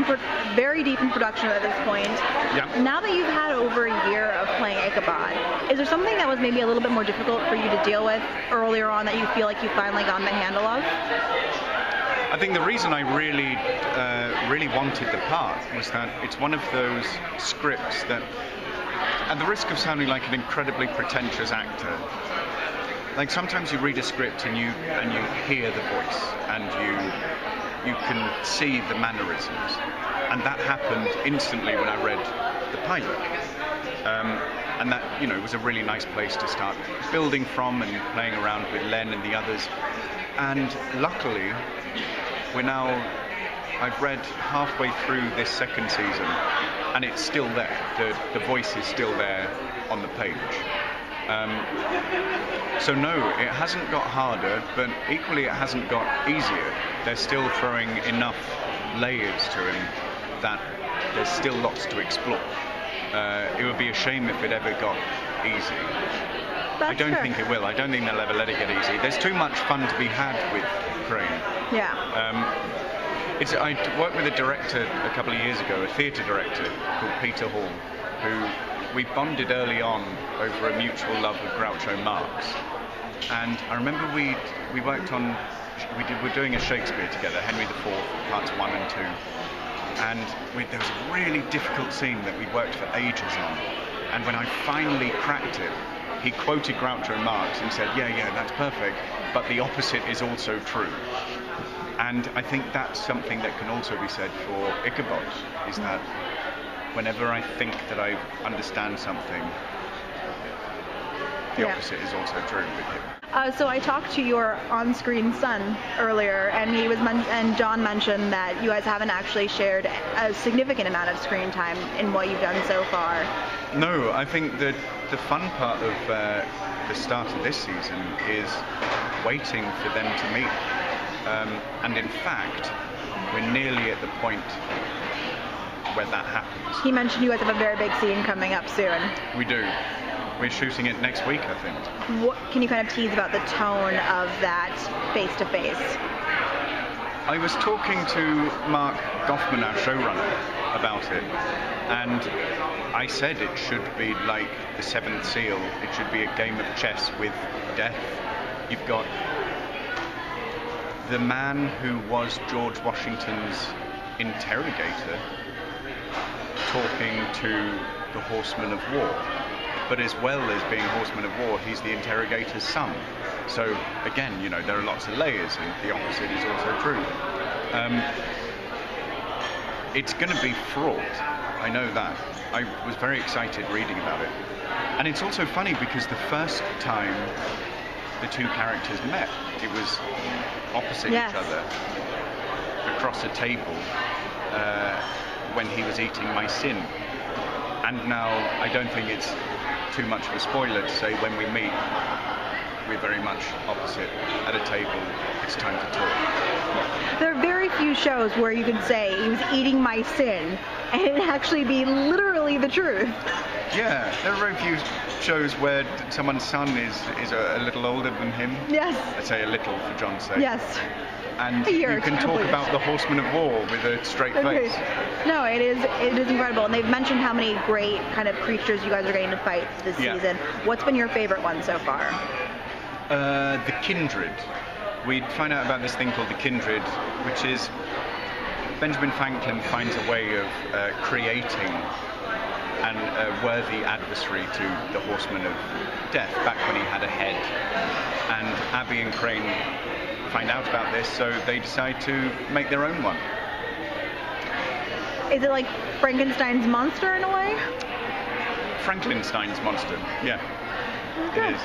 very deep in production at this point. Yeah. Now that you've had over a year of playing Ichabod, is there something that was maybe a little bit more difficult for you to deal with earlier on that you feel like you finally gotten the handle of? I think the reason I really wanted the part was that it's one of those scripts that, at the risk of sounding like an incredibly pretentious actor, like sometimes you read a script and you hear the voice and you can see the mannerisms, and that happened instantly when I read the pilot. And that, was a really nice place to start building from and playing around with Len and the others. And luckily, I've read halfway through this second season, and it's still there. The voice is still there on the page. So no, it hasn't got harder, but equally it hasn't got easier. They're still throwing enough layers to him that there's still lots to explore. It would be a shame if it ever got easy. I don't think it will. I don't think they'll ever let it get easy. There's too much fun to be had with Crane. Yeah. I worked with a director a couple of years ago, a theatre director called Peter Hall, who we bonded early on over a mutual love of Groucho Marx. And I remember we worked on, we're doing a Shakespeare together, Henry IV, parts 1 and 2. And there was a really difficult scene that we worked for ages on. And when I finally cracked it, he quoted Groucho Marx and said, yeah, that's perfect, but the opposite is also true. And I think that's something that can also be said for Ichabod, is that whenever I think that I understand something, the opposite is also true with him. So I talked to your on-screen son earlier, and and John mentioned that you guys haven't actually shared a significant amount of screen time in what you've done so far. No, I think that the fun part of the start of this season is waiting for them to meet. And in fact, we're nearly at the point where that happens. He mentioned you guys have a very big scene coming up soon. We do. We're shooting it next week, I think. What can you kind of tease about the tone of that face-to-face? I was talking to Mark Goffman, our showrunner, about it, and I said it should be like the Seventh Seal. It should be a game of chess with death. You've got the man who was George Washington's interrogator talking to the Horseman of War. But as well as being Horseman of War, he's the interrogator's son. So again, there are lots of layers, and the opposite is also true. It's going to be fraught. I know that. I was very excited reading about it. And it's also funny because the first time the two characters met, it was opposite each other across a table when he was eating Mison. And now I don't think it's too much of a spoiler to say when we meet, we're very much opposite at a table. It's time to talk. There are very few shows where you can say he was eating my sin and it actually be literally the truth. Yeah, there are very few shows where someone's son is a little older than him. Yes. I say a little for John's sake. Yes. And you can talk about the Horseman of War with a straight face. No, it is incredible. And they've mentioned how many great kind of creatures you guys are getting to fight this season. What's been your favorite one so far? The Kindred. We find out about this thing called the Kindred, which is Benjamin Franklin finds a way of creating a worthy adversary to the Horseman of Death back when he had a head. And Abby and Crane find out about this, so they decide to make their own one. Is it like Frankenstein's monster in a way? Frankenstein's monster, yeah. Okay. It is.